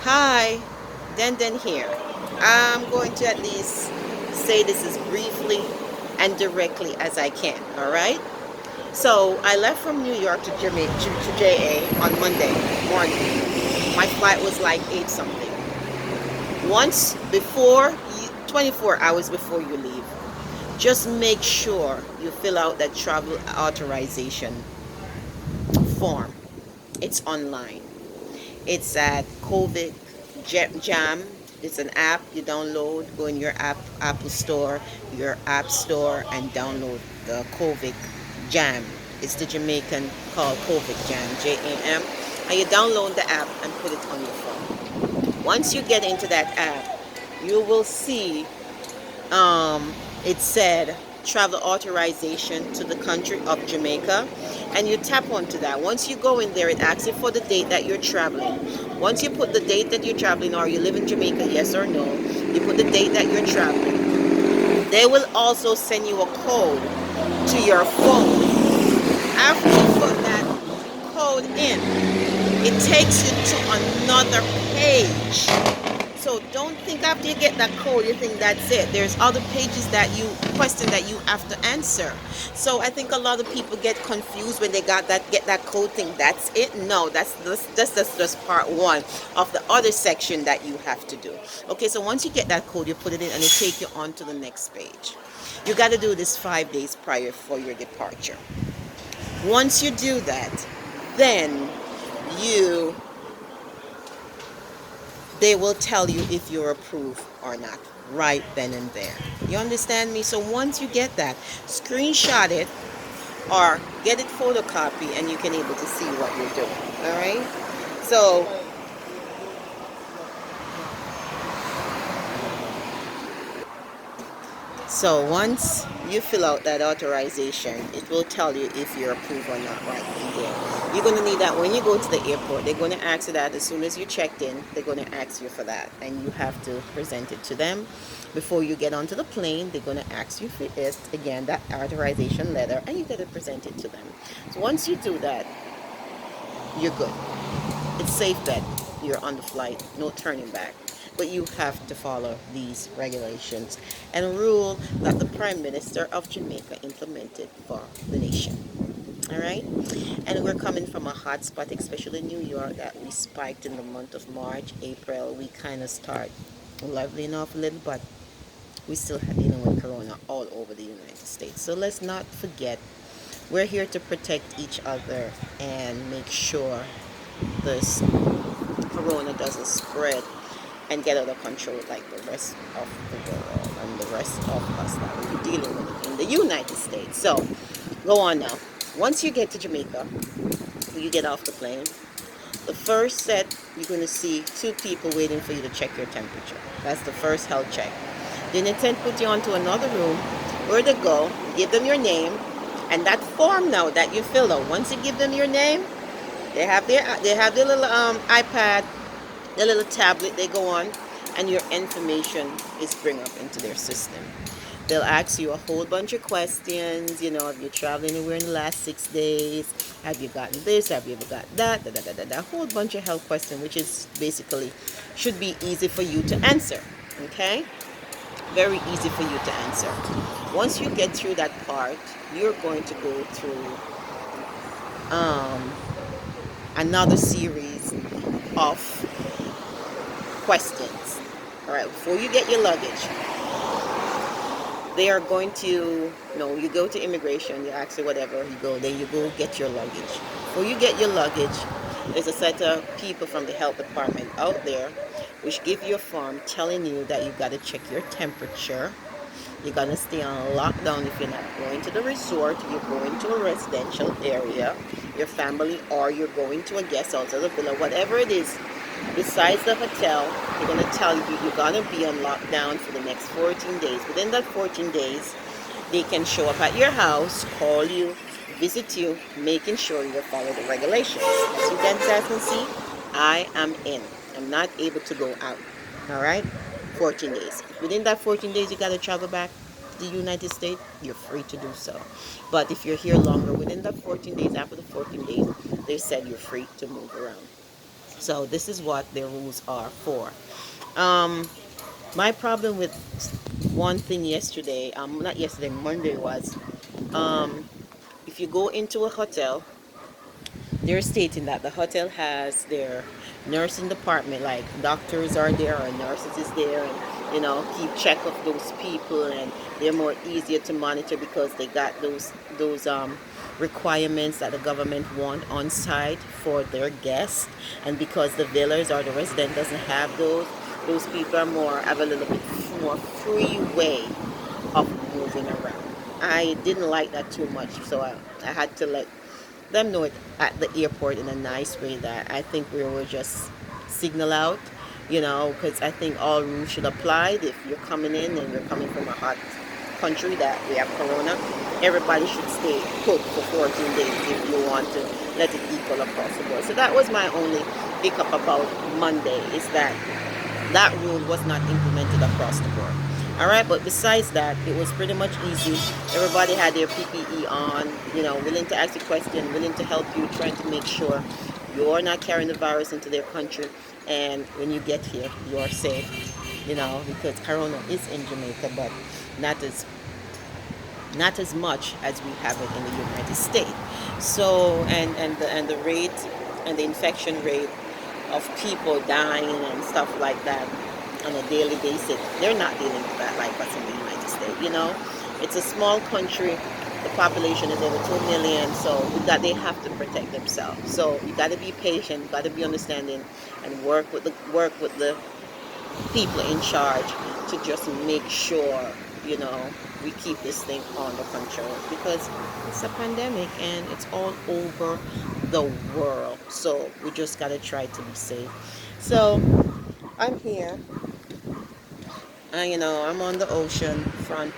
Hi, Den here. I'm going to at least say this as briefly and directly as I can, all right? So I left from New York to Jamaica to JA on Monday morning. My flight was like 8 something. Once before, 24 hours before you leave, just make sure you fill out that travel authorization form. It's online. It's at COVID Jam. It's an app you download. Go in your Apple Store, your App Store, and download the COVID Jam. It's the Jamaican called COVID Jam, JAM. And you download the app and put it on your phone. Once you get into that app, you will see it said travel authorization to the country of Jamaica, and you tap onto that. Once you go in there, it asks you for the date that you're traveling. Once you put the date that you're traveling, or you live in Jamaica, yes or no, you put the date that you're traveling. They will also send you a code to your phone. After you put that code in, it takes you to another page. So don't think after you get that code, you think that's it. There's other pages that you question that you have to answer. So I think a lot of people get confused when they get that code thing. That's it. No, that's just part one of the other section that you have to do. Okay, so once you get that code, you put it in and it take you on to the next page. You got to do this 5 days prior for your departure. Once you do that, then you they will tell you if you're approved or not right then and there. You understand me? So once you get that, screenshot it or get it photocopy and you can able to see what you're doing. All right? So once you fill out that authorization, it will tell you if you're approved or not right in there. You're going to need that when you go to the airport. They're going to ask you that as soon as you checked in. They're going to ask you for that, and you have to present it to them. Before you get onto the plane, they're going to ask you for it, again, that authorization letter, and you got to present it to them. So once you do that, you're good. It's safe bet. You're on the flight, no turning back. But you have to follow these regulations and rule that the Prime Minister of Jamaica implemented for the nation. All right? And we're coming from a hot spot, especially in New York, that we spiked in the month of March, April. We kind of start leveling off a little, but we still have dealing with corona all over the United States. So let's not forget, we're here to protect each other and make sure this corona doesn't spread and get out of control like the rest of the world and the rest of us that we're dealing with in the United States. So go on now. Once you get to Jamaica, you get off the plane, the first set, you're going to see 2 people waiting for you to check your temperature. That's the first health check. Then they tend to put you onto another room where they go, give them your name, and that form now that you fill out, once you give them your name, they have their little iPad, their little tablet they go on, and your information is bring up into their system. They'll ask you a whole bunch of questions, have you traveled anywhere in the last 6 days? Have you gotten this? Have you ever got that? A whole bunch of health questions, which is basically should be easy for you to answer. Okay? Very easy for you to answer. Once you get through that part, you're going to go through another series of questions. All right, before you get your luggage, they are going to, you go to immigration, you ask you whatever, you go, then you go get your luggage. Before you get your luggage, there's a set of people from the health department out there which give you a form telling you that you've got to check your temperature. You're going to stay on lockdown if you're not going to the resort, you're going to a residential area, your family, or you're going to a guest house or a villa, whatever it is. Besides the hotel, they're going to tell you you're going to be on lockdown for the next 14 days. Within that 14 days, they can show up at your house, call you, visit you, making sure you follow the regulations. As you can see, I am in. I'm not able to go out. All right? 14 days. Within that 14 days, you got to travel back to the United States. You're free to do so. But if you're here longer, within that 14 days, after the 14 days, they said you're free to move around. So this is what their rules are for. Um, my problem with one thing yesterday, not yesterday, Monday was, um, if you go into a hotel, they're stating that the hotel has their nursing department, like doctors are there or nurses is there, and keep check of those people, and they're more easier to monitor because they got those requirements that the government want on site for their guests, and because the villas or the resident doesn't have those people are more have a little bit more free way of moving around. I didn't like that too much, so I had to let them know it at the airport in a nice way, that I think we were just signal out, because I think all rules should apply. If you're coming in and you're coming from a hot country that we have corona, everybody should stay put for 14 days if you want to let it equal across the board. So that was my only hiccup about Monday, is that that rule was not implemented across the board. All right, but besides that, it was pretty much easy. Everybody had their PPE on, willing to ask you questions, willing to help you, trying to make sure you're not carrying the virus into their country. And when you get here, you're safe, because Corona is in Jamaica, but not as not as much as we have it in the United States. So, and the rate and the infection rate of people dying and stuff like that on a daily basis, they're not dealing with that like us in the United States. It's a small country. The population is over 2 million, so they have to protect themselves. So you got to be patient, you got to be understanding, and work with the people in charge to just make sure, we keep this thing under control, because it's a pandemic and it's all over the world. So we just got to try to be safe. So I'm here. I'm on the ocean front.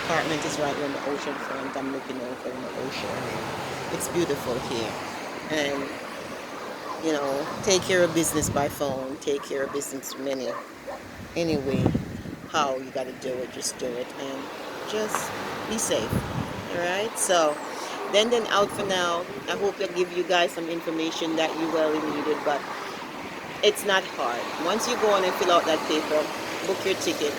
Apartment is right on the ocean front. I'm looking over in the ocean. It's beautiful here. And take care of business by phone, take care of business anyway. How you got to do it, just do it, and just be safe. All right. So then out for now. I hope I give you guys some information that you really needed, but it's not hard. Once you go on and fill out that paper, book your ticket,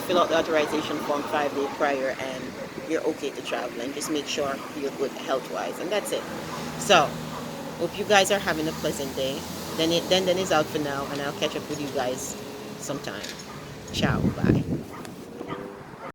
fill out the authorization form 5 days prior, and you're okay to travel. And just make sure you're good health-wise, and that's it. So hope you guys are having a pleasant day. Then is out for now, and I'll catch up with you guys sometime. Ciao, bye.